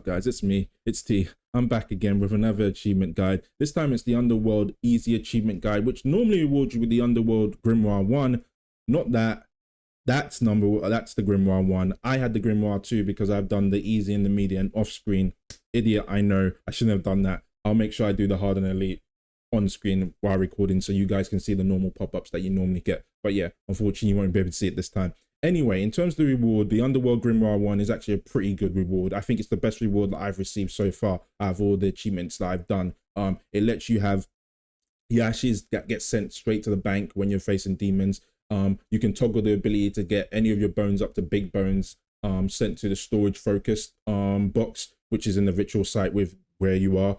up, guys? It's me, it's T. I'm back again with another achievement guide. This time it's the Underworld Easy Achievement Guide, which normally rewards you with the Underworld Grimoire 1. Not that. That's the Grimoire 1. I had the Grimoire 2 because I've done the Easy and the Medium off screen. Idiot, I know. I shouldn't have done that. I'll make sure I do the Hard and Elite on screen while recording so you guys can see the normal pop-ups that you normally get. But yeah, unfortunately you won't be able to see it this time. Anyway, in terms of the reward, the Underworld Grimoire 1 is actually a pretty good reward. I think it's the best reward that I've received so far out of all the achievements that I've done. It lets you have the ashes that get sent straight to the bank when you're facing demons. You can toggle the ability to get any of your bones up to big bones sent to the storage focused box, which is in the ritual site with where you are.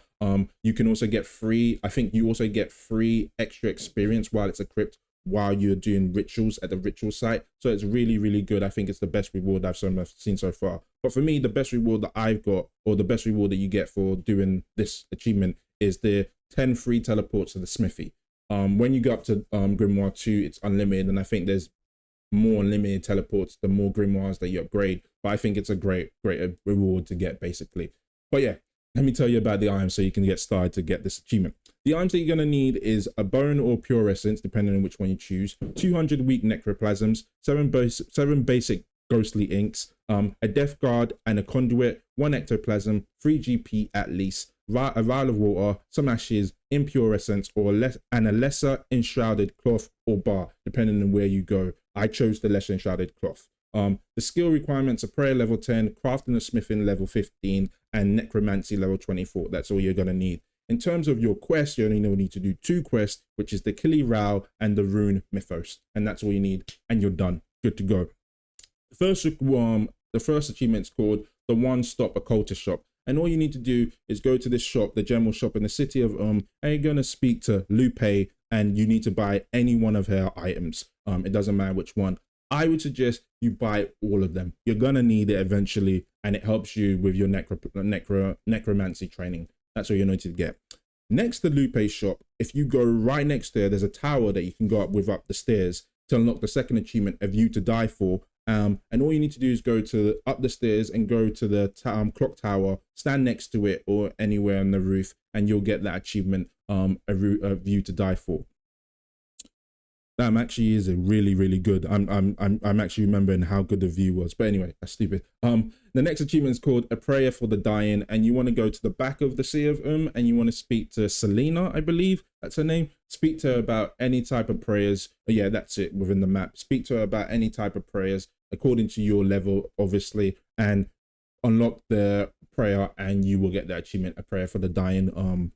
You can also get free, I think you also get free extra experience while it's equipped while you're doing rituals at the ritual site. So it's really, really good. I think it's the best reward I've seen so far. But for me, the best reward that I've got, or the best reward that you get for doing this achievement, is the 10 free teleports to the smithy. When you go up to Grimoire 2, it's unlimited, and I think there's more unlimited teleports the more grimoires that you upgrade. But I think it's a great reward to get, basically. But yeah, let me tell you about the items so you can get started to get this achievement. The items that you're going to need is a bone or pure essence, depending on which one you choose, 200 weak necroplasms, 7 basic ghostly inks, a death guard and a conduit, 1 ectoplasm, 3 GP at least, a vial of water, some ashes, impure essence, and a lesser enshrouded cloth or bar, depending on where you go. I chose the lesser enshrouded cloth. The skill requirements are prayer level 10, crafting and smithing level 15, and necromancy level 24. That's all you're going to need. In terms of your quest, you only need to do 2 quests, which is the Kili Rao and the Rune Mythos. And that's all you need, and you're done. Good to go. The first achievement is called the One-Stop Occultist Shop. And all you need to do is go to this shop, the general shop in the city of and you're going to speak to Lupe, and you need to buy any one of her items. It doesn't matter which one. I would suggest you buy all of them. You're going to need it eventually, and it helps you with your necromancy training. That's all you need to get. Next to Lupe's shop, if you go right next there, there's a tower that you can go up the stairs to unlock the second achievement, A View to Die For. And all you need to do is go up the stairs and go to the clock tower, stand next to it or anywhere on the roof, and you'll get that achievement, A View to Die For. That actually is a really, really good. I'm actually remembering how good the view was. But anyway, that's stupid. The next achievement is called A Prayer for the Dying, and you want to go to the back of the Sea of and you want to speak to Selena, I believe that's her name. Speak to her about any type of prayers. Yeah, that's it within the map. Speak to her about any type of prayers according to your level, obviously, and unlock the prayer, and you will get that achievement, A Prayer for the Dying.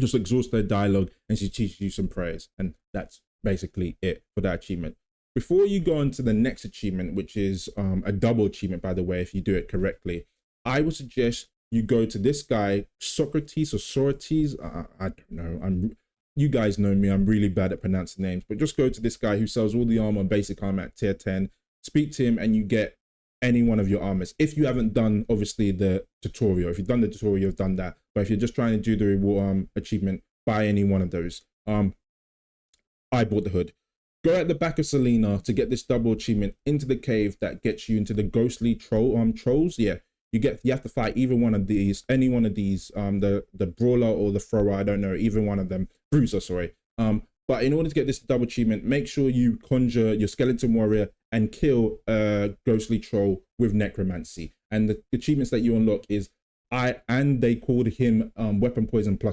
Just exhaust their dialogue, and she teaches you some prayers, and that's basically it for that achievement. Before you go on to the next achievement, which is a double achievement, by the way, if you do it correctly, I would suggest you go to this guy, Socrates or Socrates. I don't know. You guys know me. I'm really bad at pronouncing names, but just go to this guy who sells all the armor, basic armor at tier 10. Speak to him, and you get any one of your armors. If you haven't done, obviously, the tutorial. If you've done the tutorial, you've done that. But if you're just trying to do the reward achievement, buy any one of those. I bought the hood. Go at the back of Selena to get this double achievement into the cave that gets you into the ghostly trolls. Yeah, you have to fight either one of these, any one of these, the brawler or the thrower, I don't know, either one of them, bruiser, sorry. But in order to get this double achievement, make sure you conjure your skeleton warrior and kill a ghostly troll with necromancy. And the achievements that you unlock is they called him weapon poison +++,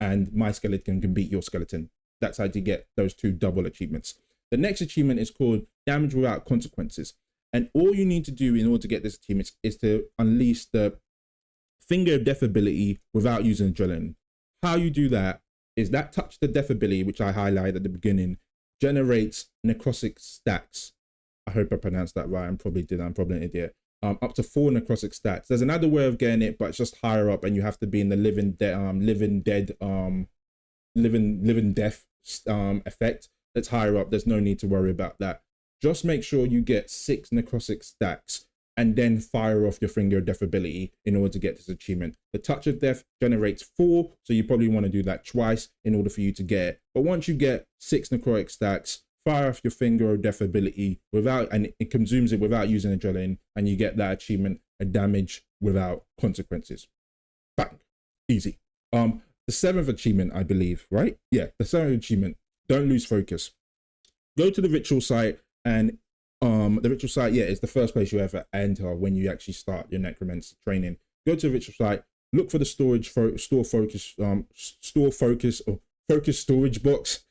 and my skeleton can beat your skeleton. That's how you get those 2 double achievements. The next achievement is called Damage Without Consequences. And all you need to do in order to get this achievement is to unleash the Finger of Death ability without using adrenaline. How you do that is that Touch the Death ability, which I highlighted at the beginning, generates necrotic stacks. I hope I pronounced that right. I probably did. I'm probably an idiot. Up to 4 necrotic stacks. There's another way of getting it, but it's just higher up, and you have to be in the living death effect. That's higher up. There's no need to worry about that. Just make sure you get 6 necrotic stacks and then fire off your Finger of Death ability in order to get this achievement. The Touch of Death generates 4, so you probably want to do that twice in order for you to get it. But once you get 6 necrotic stacks, fire off your Finger of Death ability and it consumes it without using adrenaline, and you get that achievement. a damage without consequences. Bang, easy. The 7th achievement, I believe, right? Yeah, the 7th achievement, don't lose focus. Go to the ritual site, and the ritual site, yeah, is the first place you ever enter when you actually start your necromancy training. Go to the ritual site, look for the store focus storage box,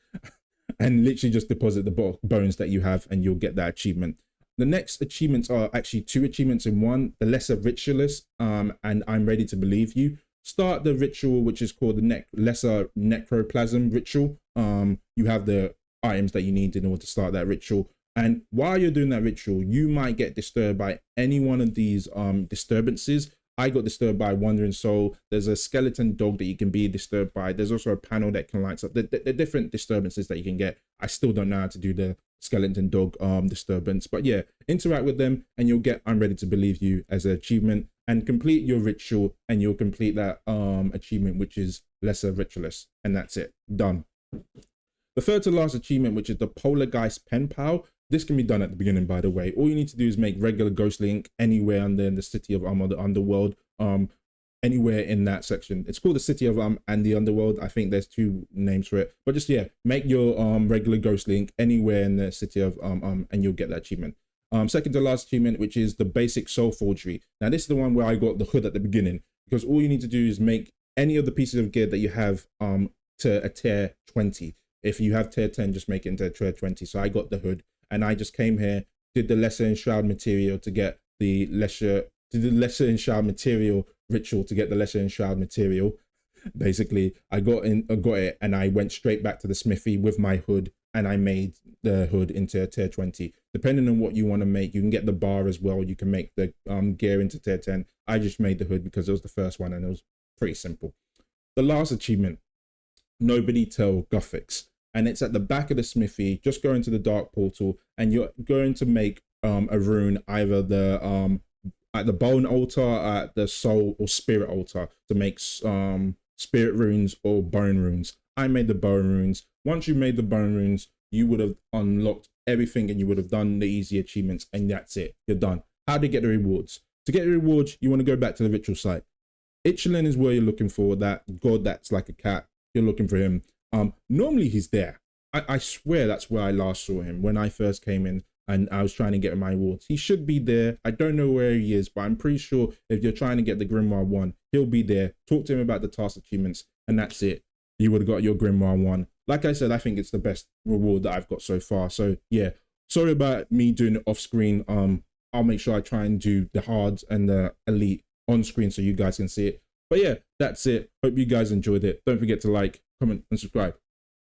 and literally just deposit the bones that you have, and you'll get that achievement. The next achievements are actually 2 achievements in one. The lesser ritualist, and I'm ready to believe you. Start the ritual, which is called the lesser necroplasm ritual. You have the items that you need in order to start that ritual. And while you're doing that ritual, you might get disturbed by any one of these disturbances. I got disturbed by Wandering Soul. There's a skeleton dog that you can be disturbed by. There's also a panel that can light up. The different disturbances that you can get. I still don't know how to do the skeleton dog disturbance. But yeah, interact with them and you'll get I'm Ready to Believe You as an achievement. And complete your ritual and you'll complete that achievement, which is Lesser Ritualist. And that's it. Done. The third to last achievement, which is the Poltergeist Pen Pal. This can be done at the beginning, by the way. All you need to do is make regular Ghostly ink anywhere under the city of or the Underworld, anywhere in that section. It's called the city of and the Underworld. I think there's 2 names for it, but just yeah, make your regular Ghostly ink anywhere in the city of and you'll get that achievement. Second to last achievement, which is the basic soul forgery. Now this is the one where I got the hood at the beginning, because all you need to do is make any of the pieces of gear that you have to a tier 20. If you have tier 10, just make it into a tier 20. So I got the hood. And I just came here, did the lesser enshroud material to get the lesser enshroud material ritual to get the lesser enshroud material. Basically, I got it, and I went straight back to the smithy with my hood, and I made the hood into a tier 20. Depending on what you want to make, you can get the bar as well. You can make the gear into tier 10. I just made the hood because it was the first one, and it was pretty simple. The last achievement, Nobody Tell Guthix. And it's at the back of the smithy. Just go into the dark portal and you're going to make a rune, either the at the bone altar, at the soul or spirit altar, to make spirit runes or bone runes. I made the bone runes. Once you made the bone runes, you would have unlocked everything and you would have done the easy achievements, and that's it. You're done. How do you get the rewards? To get the rewards, you want to go back to the ritual site. Ichelin is where you're looking for that god that's like a cat. You're looking for him. Normally he's there. I swear that's where I last saw him when I first came in and I was trying to get my rewards. He should be there. I don't know where he is, but I'm pretty sure if you're trying to get the Grimoire 1, he'll be there. Talk to him about the task achievements, and that's it. You would have got your Grimoire 1. Like I said, I think it's the best reward that I've got so far. So yeah, sorry about me doing it off screen. I'll make sure I try and do the hards and the elite on screen so you guys can see it. But yeah, that's it. Hope you guys enjoyed it. Don't forget to like, comment, and subscribe.